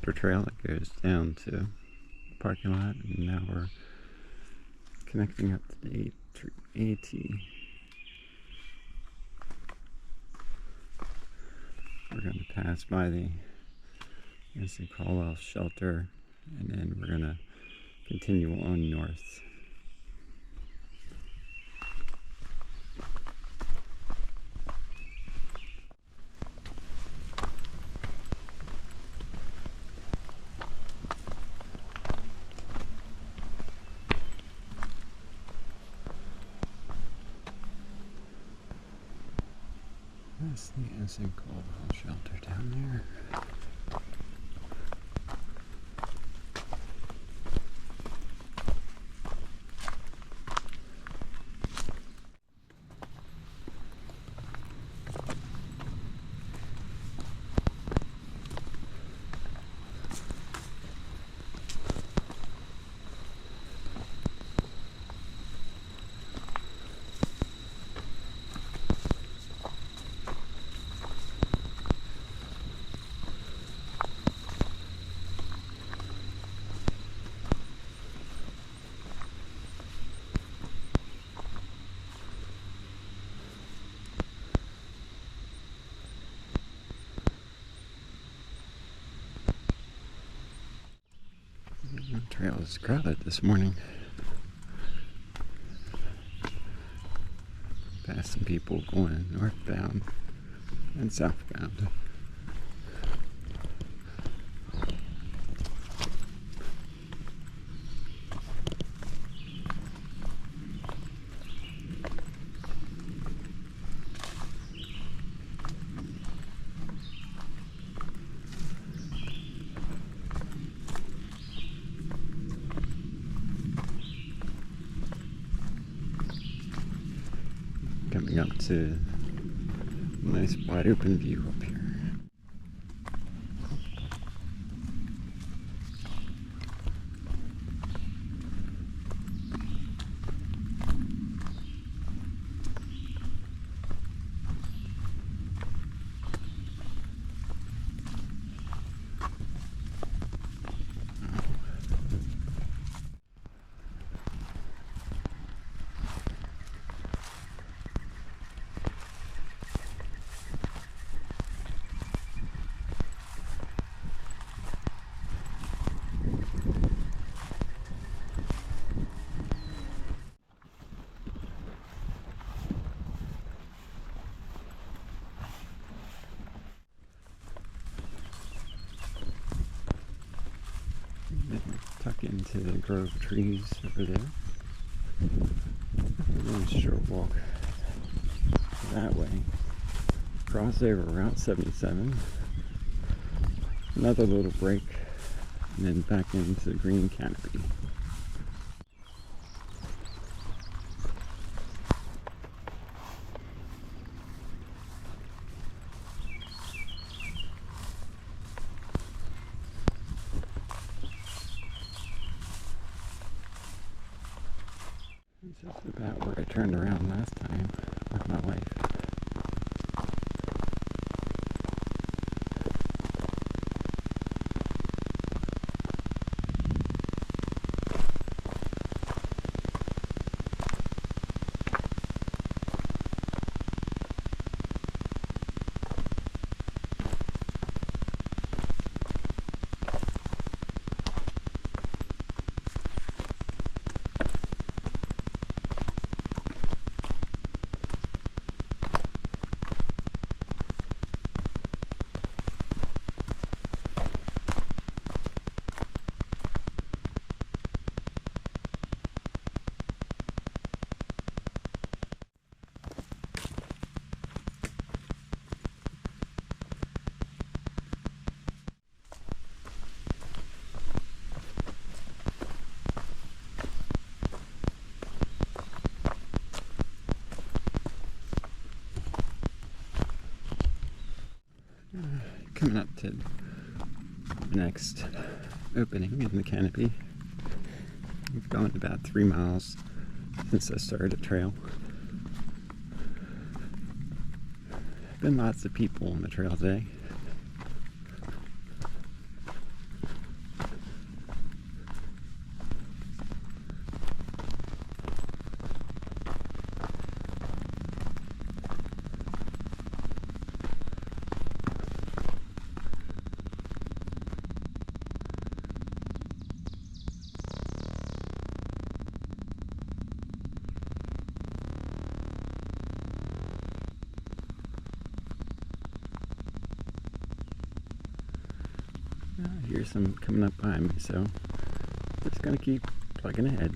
softer trail that goes down to the parking lot, and now we're connecting up to the AT. We're going to pass by the Ensign Cowall Lot shelter, and then we're going to continue on north. That's the Ensign Cowall Lot shelter down there. The trail is crowded this morning. Past some people going northbound and southbound. Coming up to a nice wide open view up here. Tuck into the grove of trees over there. A really short walk that way. Cross over Route 77. Another little break, and then back into the green canopy. This is about where I turned around last time with my wife. Coming up to the next opening in the canopy. We've gone about 3 miles since I started the trail. Been lots of people on the trail today. hear some coming up behind me, so just gonna keep plugging ahead.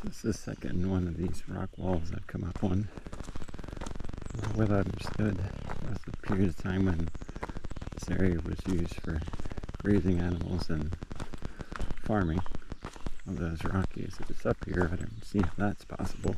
This is the second one of these rock walls I've come up on. Well understood, was the period of time when this area was used for grazing animals and farming. Although as rocky as it is up here, I don't see how that's possible.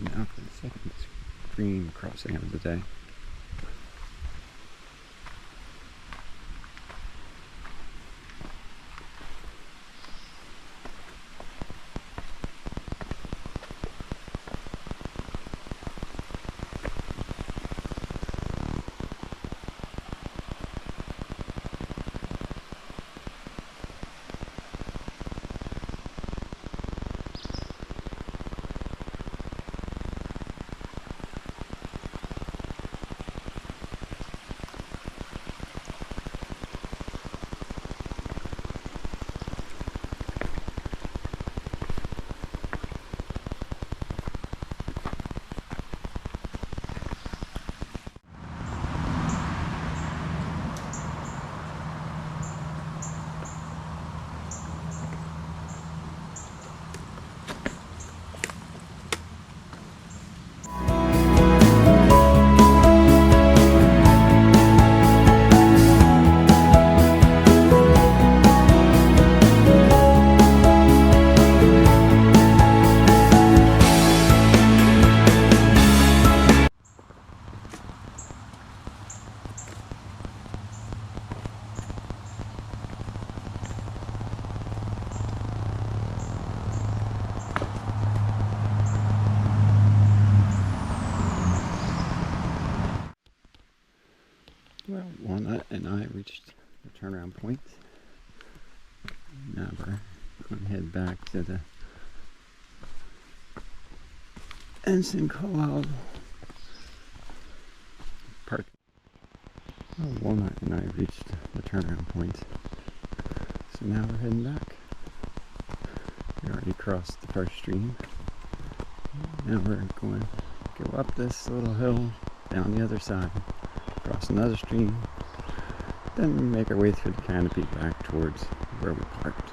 Now for the second stream crossing of the day. Well, Walnut and I reached the turnaround point. Now we're going to head back to the Ensign Cowall Park. Well, Walnut and I reached the turnaround point. So now we're heading back. We already crossed the first stream. Now we're going to go up this little hill, down the other side, cross another stream, then make our way through the canopy back towards where we parked.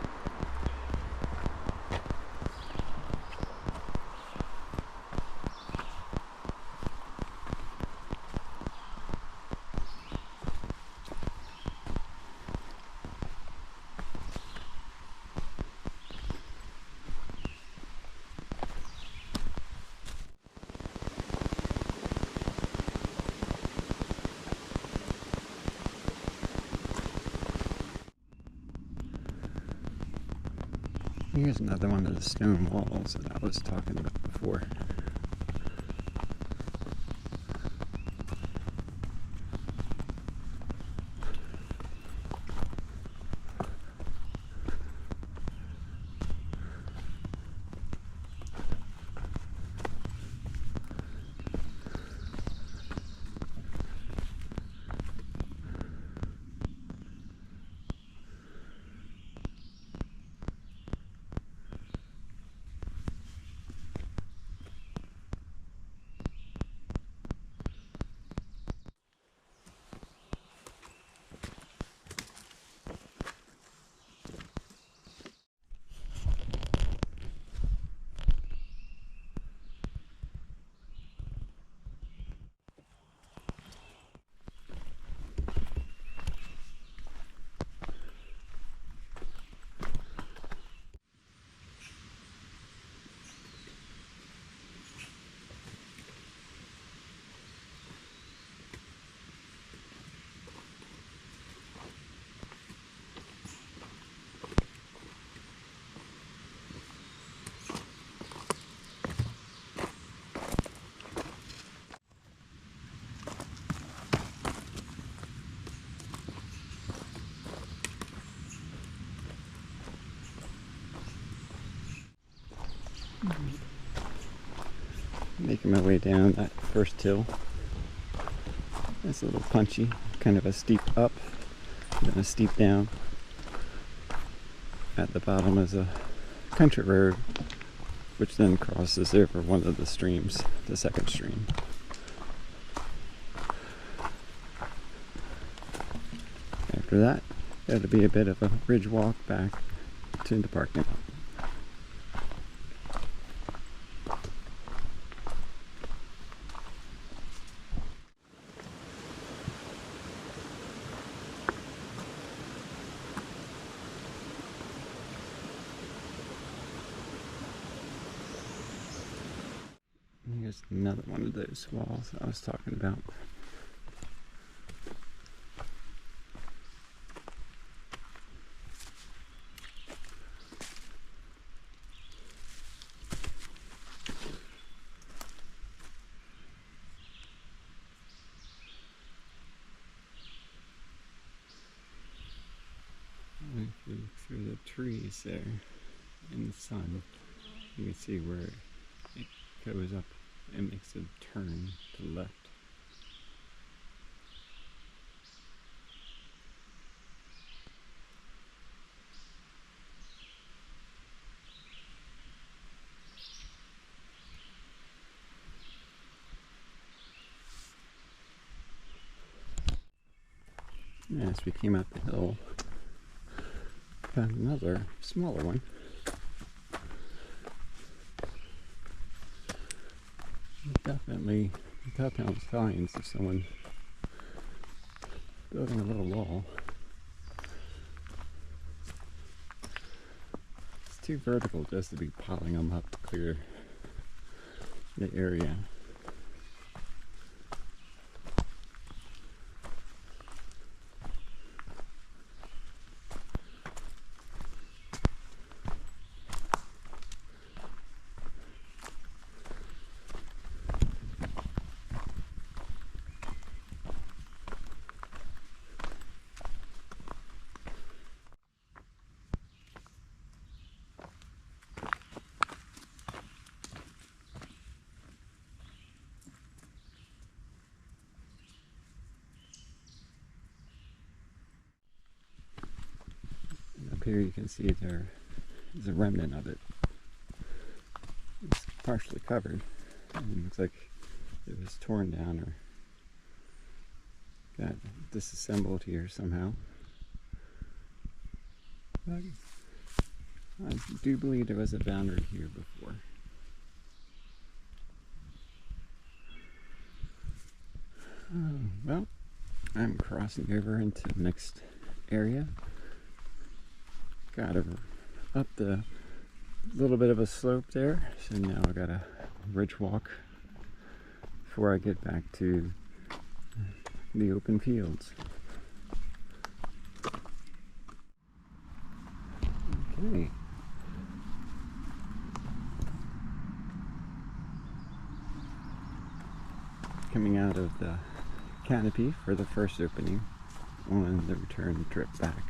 Here's another one of the stone walls that I was talking about before. Making my way down that first hill. It's a little punchy, kind of a steep up, then a steep down. At the bottom is a country road, which then crosses over one of the streams, the second stream. After that, it'll be a bit of a ridge walk back to the parking lot. Here's another one of those walls I was talking about. If you look through the trees there in the sun, you can see where it goes up and makes a turn to the left. As we came up the hill, found another smaller one. Definitely telltale signs of someone building a little wall. It's too vertical just to be piling them up to clear the area. Up here you can see there is a remnant of it. It's partially covered. It looks like it was torn down or got disassembled here somehow. But I do believe there was a boundary here before. Well, I'm crossing over into the next area. Got up the little bit of a slope there, so now I got a ridge walk before I get back to the open fields. Okay. Coming out of the canopy for the first opening on the return trip back.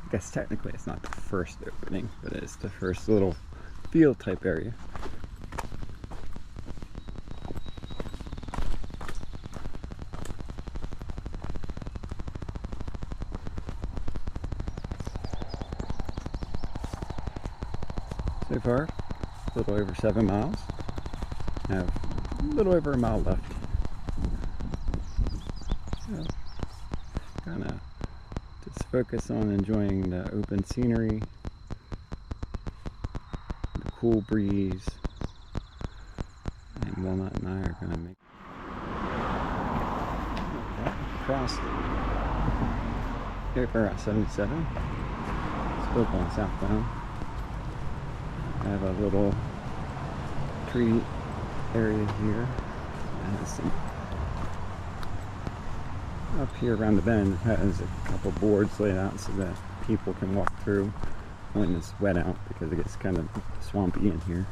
I guess technically it's not the first opening, but it's the first little field type area. So far, a little over 7 miles. I have a little over a mile left. So, kind of just focus on enjoying the open scenery, the cool breeze, and Walnut and I are going to make across over 77. Still going southbound. I have a little tree area here, and some up here around the bend has a couple boards laid out so that people can walk through when it's wet out, because it gets kind of swampy in here.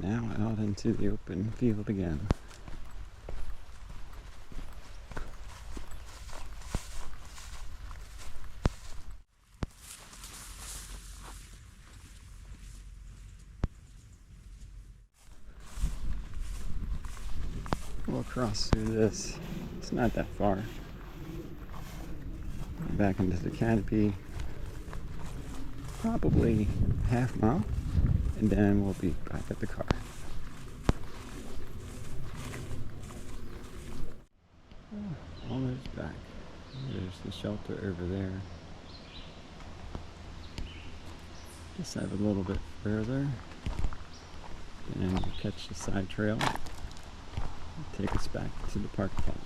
Now out into the open field again. We'll cross through this. It's not that far. Back into the canopy. Probably half mile. And then we'll be back at the car. Almost back. There's the shelter over there. Just have a little bit further. And we'll catch the side trail. Take us back to the park lot.